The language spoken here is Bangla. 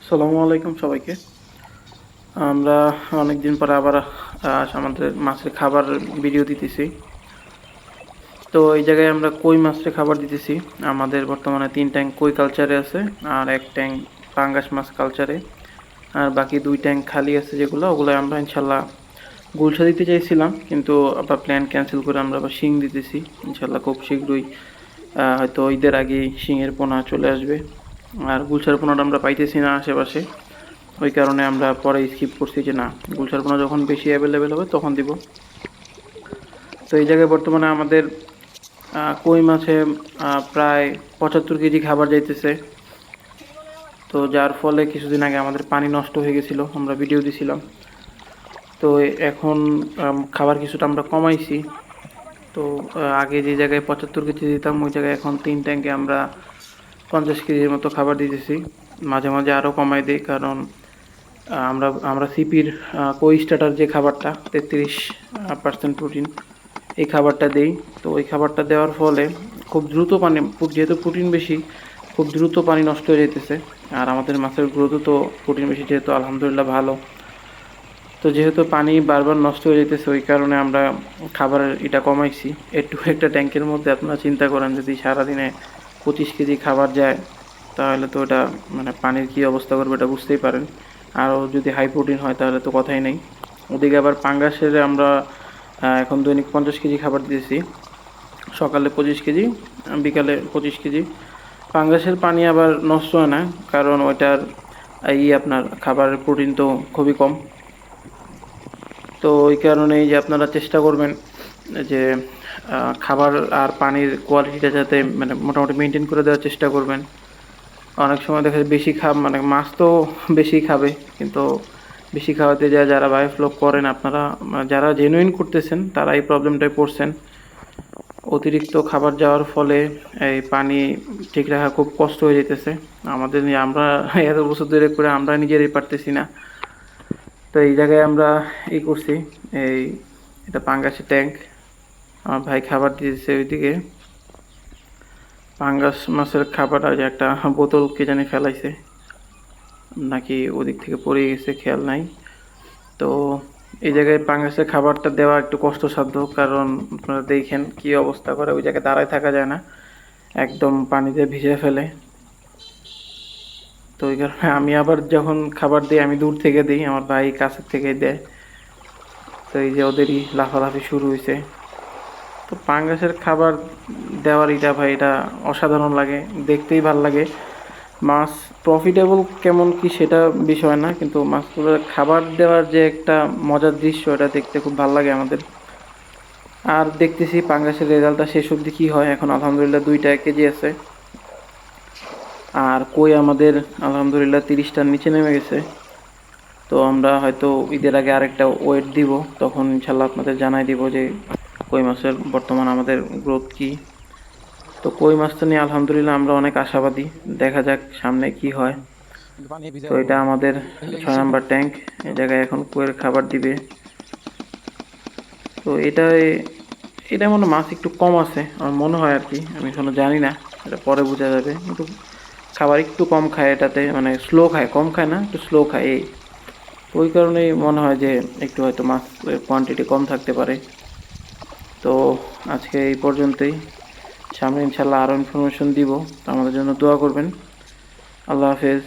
আসসালামু আলাইকুম সবাইকে। আমরা অনেকদিন পরে আবার আমাদের মাছের খাবার ভিডিও দিতেছি। তো এই জায়গায় আমরা কই মাছের খাবার দিতেছি। আমাদের বর্তমানে ৩ ট্যাঙ্ক কই কালচারে আছে, আর ১ ট্যাঙ্ক পাঙ্গাস মাছ কালচারে, আর বাকি ২ ট্যাঙ্ক খালি আছে যেগুলো, ওগুলো আমরা ইনশাল্লাহ গুলশা দিতে চাইছিলাম, কিন্তু আবার প্ল্যান ক্যান্সেল করে আমরা আবার শিং দিতেছি। ইনশাল্লাহ খুব শীঘ্রই হয়তো ঈদের আগেই শিংয়ের পোনা চলে আসবে। আর গুলশার পোনাটা আমরা পাইতেছি না আশেপাশে, ওই কারণে আমরা পরে স্কিপ করছি যে না, গুলশার পোনা যখন বেশি অ্যাভেলেবেল হবে তখন দিব। তো এই জায়গায় বর্তমানে আমাদের কই মাছে প্রায় ৭৫ কেজি খাবার যাইতেছে। তো যার ফলে কিছুদিন আগে আমাদের পানি নষ্ট হয়ে গেছিলো, আমরা ভিডিও দিছিলাম। তো এখন খাবার কিছুটা আমরা কমাইছি। তো আগে যে জায়গায় ৭৫ কেজি দিতাম, ওই জায়গায় এখন ৩ ট্যাঙ্কে আমরা ৫০ কেজির মতো খাবার দিতেছি। মাঝে মাঝে আরও কমাই দিই, কারণ আমরা আমরা সিপির কই স্টার্টার যে খাবারটা ৩৩% প্রোটিন, এই খাবারটা দেই। তো ওই খাবারটা দেওয়ার ফলে খুব দ্রুত পানি, যেহেতু প্রোটিন বেশি, খুব দ্রুত পানি নষ্ট হয়ে যেতেছে। আর আমাদের মাছের গ্রোথও তো প্রোটিন বেশি যেহেতু আলহামদুলিল্লাহ ভালো। তো যেহেতু পানি বারবার নষ্ট হয়ে যেতেছে, ওই কারণে আমরা খাবারের এটা কমাইছি। একটা ট্যাঙ্কের মধ্যে আপনারা চিন্তা করেন, যদি সারাদিনে 25 কেজি খাবার যায়, তাহলে তো ওটা মানে পানির কী অবস্থা করবে এটা বুঝতেই পারেন। আরও যদি হাই প্রোটিন হয় তাহলে তো কথাই নেই। ওদিকে আবার পাঙ্গাসের আমরা এখন দৈনিক 50 কেজি খাবার দিতেছি। সকালে 25 কেজি, বিকালে 25 কেজি। পাঙ্গাসের পানি আবার নষ্ট হয় না, কারণ ওইটার আপনার খাবারের প্রোটিন তো খুবই কম। তো ওই কারণেই যে আপনারা চেষ্টা করবেন যে খাবার আর পানির কোয়ালিটিটা যাতে মানে মোটামুটি মেনটেন করে দেওয়ার চেষ্টা করবেন। অনেক সময় দেখা যায় বেশি মানে মাছ তো বেশি খাবে, কিন্তু বেশি খাওয়াতে যায় যারা বায়োফ্লক করেন, আপনারা যারা জেনুইন করতেছেন তারা এই প্রবলেমটায় পড়ছেন। অতিরিক্ত খাবার যাওয়ার ফলে এই পানি ঠিক রাখা খুব কষ্ট হয়ে যেতেছে আমাদের নিয়ে। আমরা এত বছর ধরে করে আমরা নিজেরাই পারতেছি না। তো এই জায়গায় আমরা করছি, এই এটা পাঙ্গাসের ট্যাঙ্ক। আমার ভাই খাবার দিয়েছে ওইদিকে, পাঙ্গাস মাছের খাবার। আর একটা বোতল কে জানি ফেলাইছে, নাকি ওদিক থেকে পড়ে গেছে খেয়াল নাই। তো এই জায়গায় পাঙ্গাসের খাবারটা দেওয়া একটু কষ্টসাধ্য, কারণ আপনারা দেখেন কি অবস্থা করে, ওই জায়গায় দাঁড়ায় থাকা যায় না, একদম পানিতে ভিজে ফেলে। তো ওই কারণে আমি আবার যখন খাবার দিই আমি দূর থেকে দিই, আমার ভাই কাছের থেকে দেয়। তো এই যে ওদেরই লাফালাফি শুরু হয়েছে। তো পাঙ্গাসের খাবার দেওয়ার এটা ভাই, এটা অসাধারণ লাগে, দেখতেই ভাল লাগে। মাছ প্রফিটেবল কেমন কি সেটা বিষয় না, কিন্তু মাছগুলোর খাবার দেওয়ার যে একটা মজার দৃশ্য, এটা দেখতে খুব ভালো লাগে আমাদের। আর দেখতেছি পাঙ্গাসের রেজাল্টটা শেষ অবধি কী হয়। এখন আলহামদুলিল্লাহ 2 কেজি আছে, আর কই আমাদের আলহামদুলিল্লাহ 30টার নিচে নেমে গেছে। তো আমরা হয়তো ঈদের আগে আরেকটা ওয়েট দিব, তখন ইনশাল্লাহ আপনাদের জানাই দিব যে কই মাছের বর্তমান আমাদের গ্রোথ কী। তো কই মাছটা নিয়ে আলহামদুলিল্লাহ আমরা অনেক আশাবাদী, দেখা যাক সামনে কি হয়। তো এটা আমাদের 6 নম্বর ট্যাঙ্ক, এই জায়গায় এখন কইয়ের খাবার দিবে। তো এটা মনে মাছ একটু কম আছে আমার মনে হয় আর কি, আমি এখনো জানি না, এটা পরে বোঝা যাবে। কিন্তু খাবার একটু কম খায় এটাতে, মানে স্লো খায়, কম খায় না, একটু স্লো খায় এই। তো ওই কারণেই মনে হয় যে একটু হয়তো মাছের কোয়ান্টিটি কম থাকতে পারে। তো আজকে এই পর্যন্তই, সামনে ইনশাল্লাহ আরও ইনফরমেশন দিব। তো আমাদের জন্য দোয়া করবেন। আল্লাহ হাফেজ।